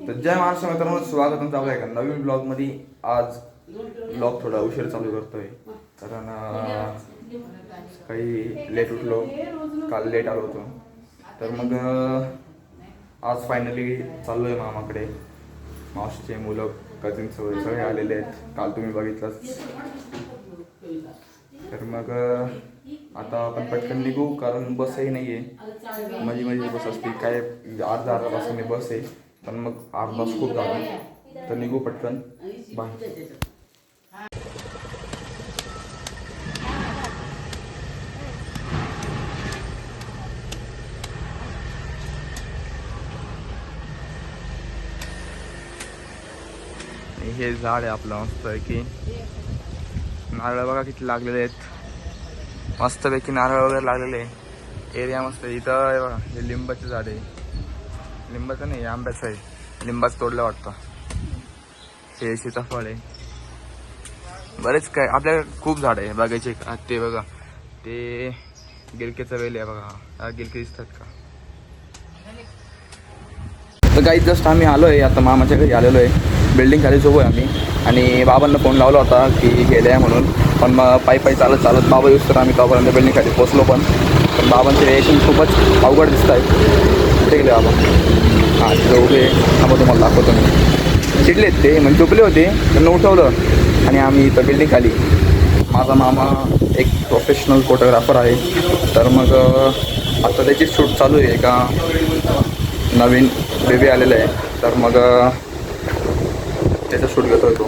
तर जय महाराष्ट्र मित्रांनो, स्वागत आहे तुमचं आपल्या एका नवीन ब्लॉगमध्ये. आज ब्लॉग थोडा उशीर चालू करतोय कारण काही लेट उठलो, काल लेट आलो होतो. तर मग आज फायनली चाललो आहे मामाकडे. मावशीचे मुलं, कझिन्स सगळे आलेले आहेत, काल तुम्ही बघितलंच. तर मग आता आपण पटकन निघू कारण बसही नाही आहे. माझी बस असते काय अर्धा तासाने बस आहे, पण मग अर्धा तास खूप झाला. तर निघू पटकन. बाय. हे झाड आहे आपलं मस्त आहे की नारळ बघा किती लागलेले आहेत. मस्तपैकी नारळ वगैरे लागलेले आहे. एरिया मस्त आहे. इथं हे बघा, हे लिंबाचं झाड आहे. लिंबाचं नाही, आंब्याचं आहे. लिंबाचं तोडलं वाटतं. हे सीताफळ आहे. बरेच काय आपल्याकडे खूप झाड आहे बघायचे. ते बघा, ते गिलकेचं वेल आहे बघा. गिलके दिसतात का? तर काही जस्ट आम्ही आलो आहे, आता मामाच्या घरी आलेलो आहे. बिल्डिंग खाली उभो आहे आम्ही. आणि बाबांना फोन लावला होता की गेले आहे म्हणून, पण मग पायी चालत बाबा येऊस तर आम्ही तोपर्यंत बिल्डिंग खाली पोचलो. पण बाबांचे रिएक्शन खूपच अवघड दिसत आहे. कुठे गेले बाबा? हां, तिथं उभे. थांबा, तुम्हाला दाखवतो मी. चिडलेत ते, म्हणजे झोपले होते, त्यांना उठवलं आणि आम्ही इथं बिल्डिंग खाली. माझा मामा एक प्रोफेशनल फोटोग्राफर आहे. तर मग आता त्याची शूट चालू आहे. का नवीन बेबी आलेलं आहे, तर मग त्याचा शूट घेतोय तो.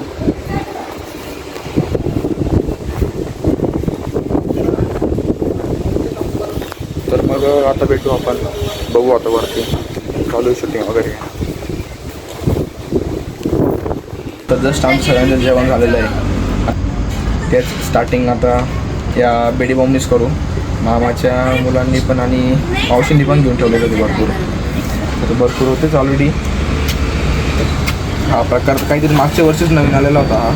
तर मग आता भेटू आपण, बघू आता वरती चालू आहे शूटिंग वगैरे. तर जस्ट आमचं सगळ्यांचं जेवण झालेलं आहे. तेच स्टार्टिंग आता या बेडी बॉम्बनीच करू. मामाच्या मुलांनी पण आणि मावशींनी पण घेऊन ठेवलेलं होते भरपूर होतेच ऑलरेडी. हा प्रकार काहीतरी मागच्या वर्षीच नवीन आलेला होता हा.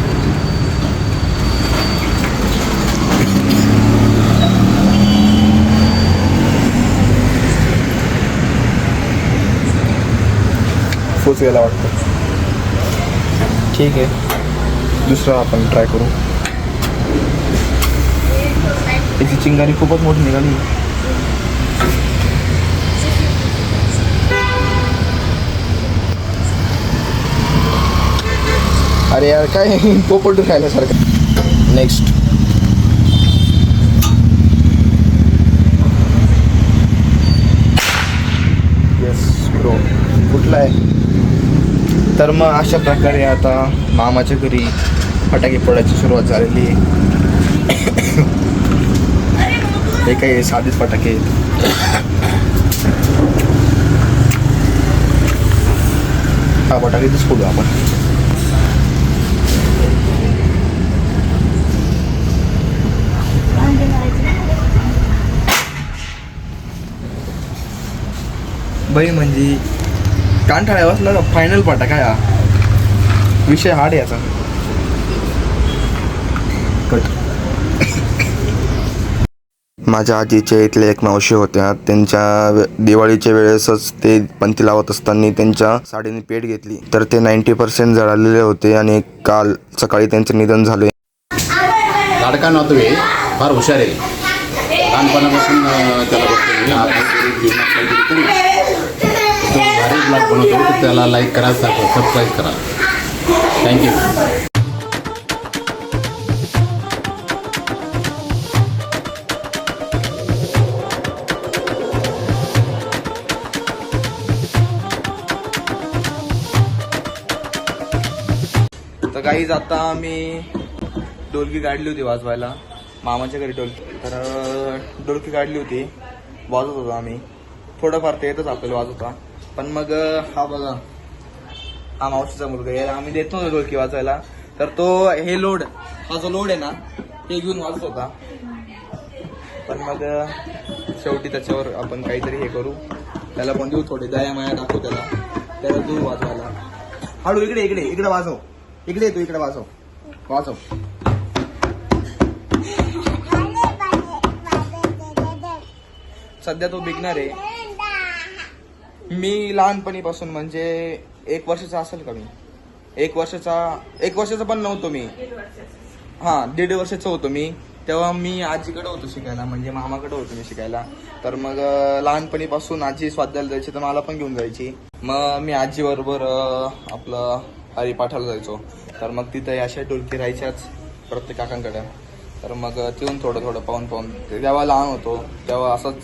फुस गेला वाटतं. ठीक आहे, दुसरा आपण ट्राय करू. त्याची चिंगारी खूपच मोठी निघाली. अरे यार, काय पोपट खायल्यासारखं. नेक्स्ट येस ब्रो, कुठला आहे? तर मग अशा प्रकारे आता मामाच्या घरी फटाके फोडायची सुरुवात झालेली आहे. हे काही साधेच फटाके आहेत. हा फटाकेच फोडू आपण. बाई म्हणजे कानठाळ्या बसला का फायनल फटाका हा. विषय हार्ड याचा. कट. माझ्या आजीच्या इथल्या एक मावशी होत्या. त्यांच्या दिवाळीच्या वेळेसच ते पंथी लावत असताना त्यांच्या साडीने पेट घेतली, तर ते 90% जळालेले होते आणि काल सकाळी त्यांचे निधन झाले. लाडका नातू आहे, फार हुशार आहे. लहानपणापासून त्याला बघतो जीवनात काहीतरी करू. तो भारी ब्लॉग बनवतो, तर त्याला लाईक करा, सबस्क्राईब करा. थँक्यू. तर काहीच आता आम्ही ढोलकी काढली होती वाजवायला मामाच्या घरी. तर ढोलकी काढली होती, वाजवत होतो आम्ही. थोडंफार ते येतच आपल्याला वाजवता. पण मग हा बघा, हा मावशीचा मुलगा, याला आम्ही देत नव्हतो ढोलकी वाजवायला. तर तो हे लोड, हा जो लोड आहे ना, ते घेऊन वाजत होता. पण मग शेवटी त्याच्यावर आपण काहीतरी हे करू, त्याला पण देऊ, थोडी दया माया दाखवू त्याला देऊ वाजवायला. हळू इकडे वाजव. इकडे तू, इकडे वाजव. सध्या तो बिगनर आहे. मी लहानपणीपासून म्हणजे 1 वर्षाचा असेल का मी 1 वर्षाचा पण नव्हतो मी. हां 1.5 वर्षाचा होतो मी. तेव्हा मी आजीकडे होतो शिकायला, म्हणजे मामाकडे होतो मी शिकायला. तर मग लहानपणीपासून आजी स्वाध्यायाला जायची तर मला पण घेऊन जायची. मग मी आजीबरोबर आपलं हरिपाठाला जायचो. तर मग तिथे अशा ढोलकी राहायच्याच प्रत्येक काकांकडे. तर मग तिथून थोडं पाहून तेव्हा लहान होतो तेव्हा असंच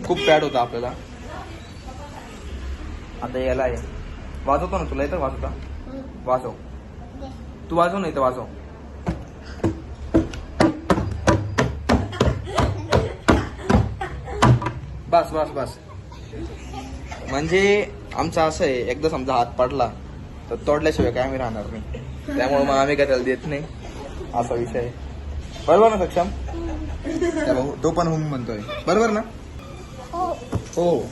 खूप पॅड होता आपल्याला. आता याला आहे वाजवतो ना, तुला येतं वाजवता? वाजव, तू वाजव नाही तर वाजव. बस म्हणजे आमचं असं आहे, एकदा समजा हात पडला तर तोडल्याशिवाय काय आम्ही राहणार नाही. त्यामुळे मग आम्ही काय त्याला देत नाही, असा विषय आहे. बरोबर ना सक्षम? तो पण हुम म्हणतोय, बरोबर ना? हो.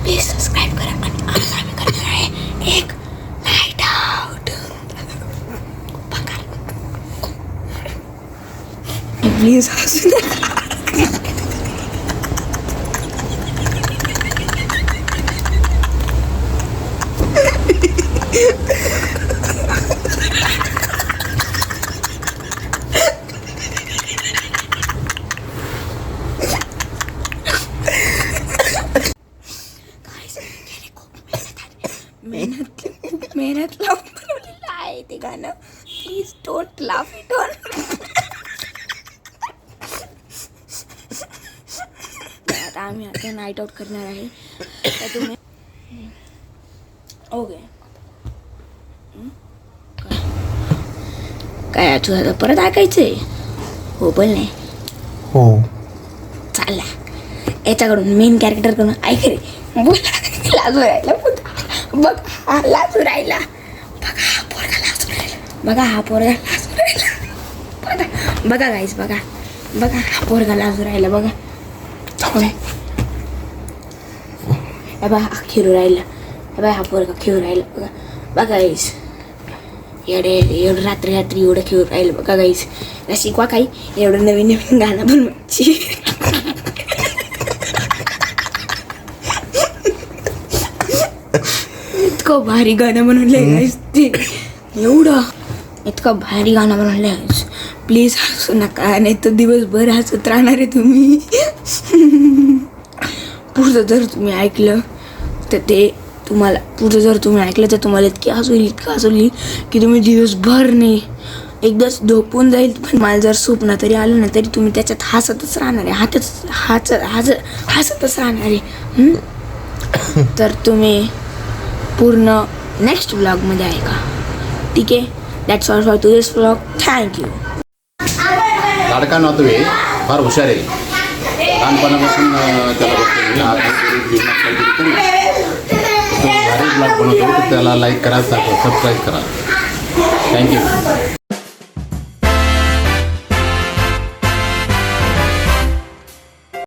प्लीज सबस्क्राईब करा आणि आज आम्ही करणार आहे एक नाईट आउट. प्लीज हसू नका. मेहनत लावून बनवलेलं आहे ते गाणं. Please don't laugh it on. आता आम्ही आता नाईट आउट करणार आहे. तर तुम्ही ओके काय तुझं आता परत ऐकायचंय? हो पण नाही हो चालला याच्याकडून मेन कॅरेक्टर करून ऐक रे. बोला लाजू राहिला बघ, हा लाजू राहिला. बघा हा पोरगा लाजू राहिला. बघा हा पोरगा लाजू राहिला. बघा गाईस बघा हा पोरगा लाजू राहिला. बघा हा खेळू राहिला. हा पोरगा खेळू राहिला. बघा गाईस एवढं रात्री एवढं खेळू राहिलं. बघा गाईस शिकवा काही एवढं नवीन गाणं बनवायची. इतकं भारी गाणं बनवलंय गाईस ते. इतकं भारी गाणं बनवलंय गाईस. प्लीज हसू नका, नाही तर दिवसभर हसत राहणार आहे तुम्ही. पुढचं जर तुम्ही ऐकलं तर ते तुम्हाला इतकी हसू येईल की तुम्ही दिवसभर नाही एकदाच झोपून जाईल. पण मला जर स्वप्न तरी आलं ना तरी तुम्ही त्याच्यात हसतच राहणार आहे. हसतच राहणार आहे. तर तुम्ही पूर्ण नेक्स्ट व्लॉगमध्ये ऐका. ठीक आहे. That's all for today's vlog. Thank you. लाडका नातू आहे, फार हुशार आहे. लहानपणापासून त्याला बघतो मी आज जीवनात काहीतरी करू. तो भारी ब्लॉग बनवतो, त्याला लाईक करा, सबस्क्राईब करा. थँक्यू.